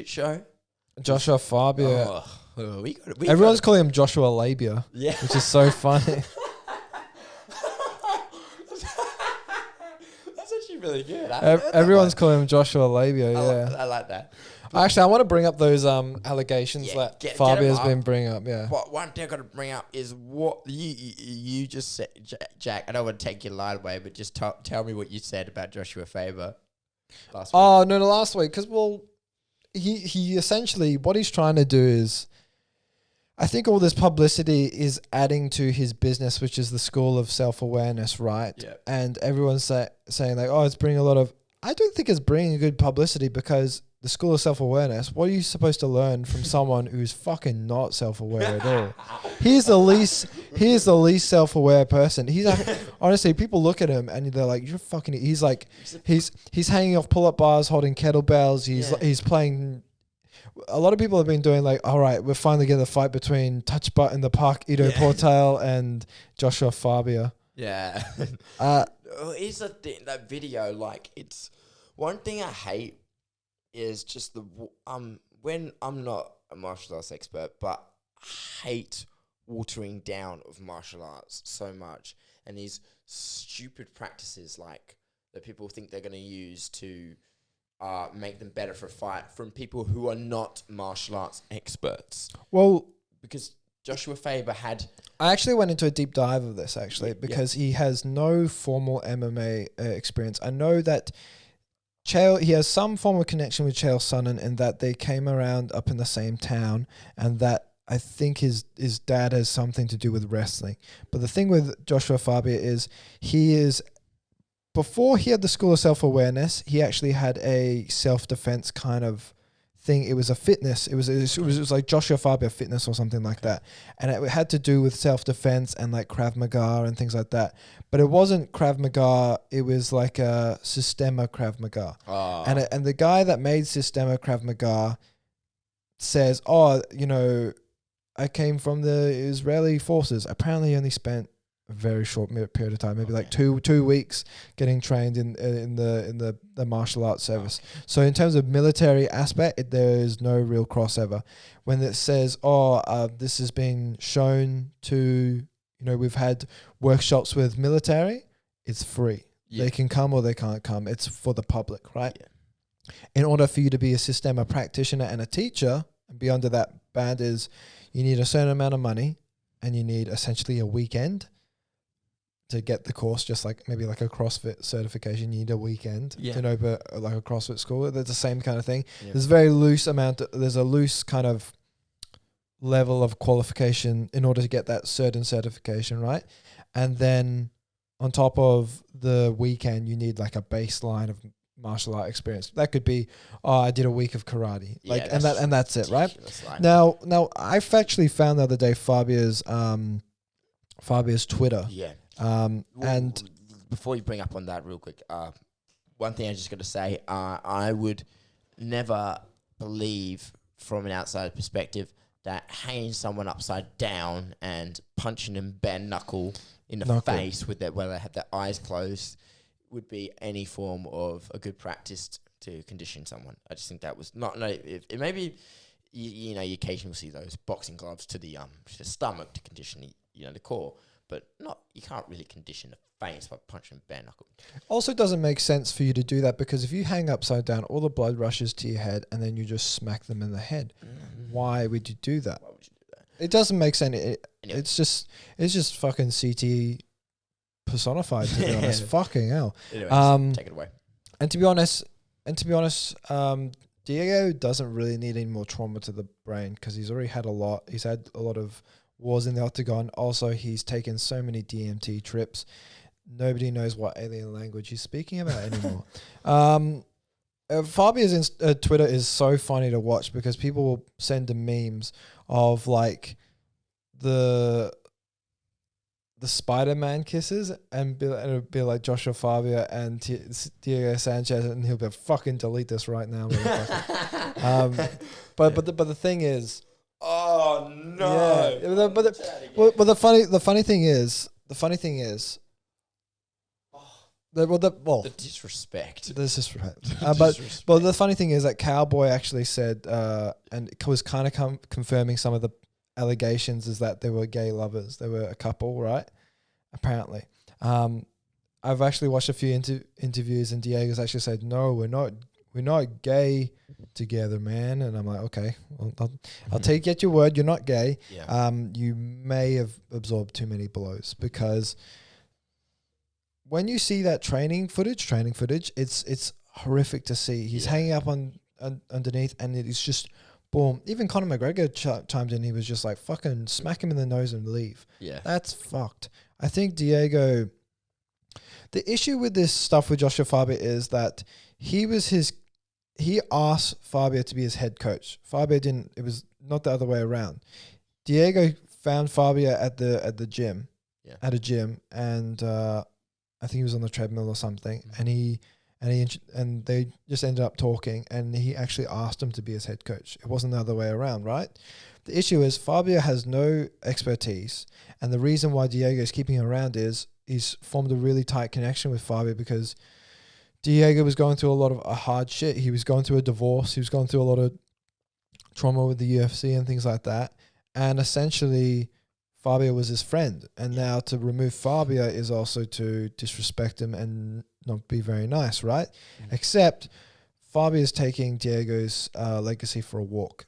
show. Joshua Fabia. We Everyone's calling him Joshua Labia, yeah, which is so funny. that's actually really good. Everyone's calling him Joshua Labia. Yeah. I like that. Actually, I want to bring up those allegations Yeah, that get Fabia's 'em up. been bringing up. Yeah. But one thing I got to bring up is what you just said, Jack. I don't want to take your line away, but just tell me what you said about Joshua Fabia last week. Oh no, last week because he essentially what he's trying to do is, I think all this publicity is adding to his business, which is the School of Self-Awareness, right? Yeah. And everyone's saying like, oh, it's bringing a lot of. I don't think it's bringing good publicity because the School of Self-Awareness. What are you supposed to learn from someone who's fucking not self-aware at all? He's the least self-aware person. He's honestly, people look at him and they're like, "You're fucking." He's like, he's hanging off pull-up bars, holding kettlebells. He's playing. A lot of people have been doing like, all right, we're finally getting the fight between Touch Butt in the Park, Ido Portal and Joshua Fabia. Yeah. Here's the thing, that video, like, it's one thing I hate is just when I'm not a martial arts expert, but I hate watering down of martial arts so much, and these stupid practices like that people think they're going to use to make them better for a fight from people who are not martial arts experts. Well, because Joshua Fabia had... I actually went into a deep dive of this actually because he has no formal MMA experience. I know that he has some form of connection with Chael Sonnen in that they came around up in the same town, and that I think his dad has something to do with wrestling. But the thing with Joshua Fabia is before he had the School of Self-Awareness, he actually had a self-defense kind of thing. It was a fitness. It was like Joshua Fabia fitness or something like that. And it had to do with self-defense and like Krav Maga and things like that. But it wasn't Krav Maga. It was like a Systema Krav Maga. Oh. And the guy that made Systema Krav Maga says, I came from the Israeli forces. Apparently he only spent a very short period of time, maybe like two weeks getting trained in the martial arts service. Okay. So in terms of military aspect, there is no real crossover. When it says, this has been shown to, we've had workshops with military, it's free. Yeah. They can come or they can't come. It's for the public, right? Yeah. In order for you to be a Systema practitioner and a teacher, and be under that band is you need a certain amount of money and you need essentially a weekend to get the course, just like maybe like a CrossFit certification, you need a weekend to know, but like a CrossFit school, that's the same kind of thing. Yeah. There's a loose kind of level of qualification in order to get that certain certification, right? And then on top of the weekend, you need like a baseline of martial art experience. That could be, I did a week of karate, and that's it, right? Now I've actually found the other day Fabia's Twitter. Yeah. And before you bring up on that real quick, one thing I just got to say, I would never believe from an outside perspective that hanging someone upside down and punching them bare knuckle in the face where they have their eyes closed would be any form of a good practice to condition someone. I just think that was not. No, it maybe you occasionally see those boxing gloves to the stomach to condition the core. But you can't really condition a face by punching bare knuckle. Also, it doesn't make sense for you to do that because if you hang upside down, all the blood rushes to your head and then you just smack them in the head. Mm-hmm. Why would you do that? Why would you do that? It doesn't make sense. Anyway. It's just fucking CT personified, to be honest. Fucking hell. Anyway, take it away. And to be honest, Diego doesn't really need any more trauma to the brain because he's already had a lot. He's had a lot of wars in the octagon. Also, he's taken so many DMT trips. Nobody knows what alien language he's speaking about anymore. Fabia's Twitter is so funny to watch because people will send him memes of like the Spider-Man kisses and it'll be like Joshua Fabia and Diego Sanchez, and he'll be fucking delete this right now. But the thing is, oh no! Yeah, but the funny thing is, The disrespect. This is right. But Disrespect. the funny thing is that Cowboy actually said, and it was kind of confirming some of the allegations, is that they were gay lovers. They were a couple, right? Apparently. I've actually watched a few interviews, and Diego's actually said, "No, we're not gay together, man." And I'm like, okay, well, I'll take it at your word. You're not gay. Yeah. You may have absorbed too many blows, because when you see that training footage, it's horrific to see. He's hanging up underneath, and it is just boom. Even Conor McGregor chimed in. He was just like, fucking smack him in the nose and leave. Yeah. That's fucked. I think Diego. The issue with this stuff with Joshua Fabia is that he asked Fabia to be his head coach. Fabia didn't. It was not the other way around. Diego found Fabia at the gym, at a gym, and I think he was on the treadmill or something, and they just ended up talking, and he actually asked him to be his head coach. It wasn't the other way around, right? The issue is Fabia has no expertise, and the reason why Diego is keeping him around is he's formed a really tight connection with Fabia, because Diego was going through a lot of hard shit. He was going through a divorce. He was going through a lot of trauma with the UFC and things like that. And essentially, Fabia was his friend. And now to remove Fabia is also to disrespect him and not be very nice, right? Except Fabia is taking Diego's legacy for a walk.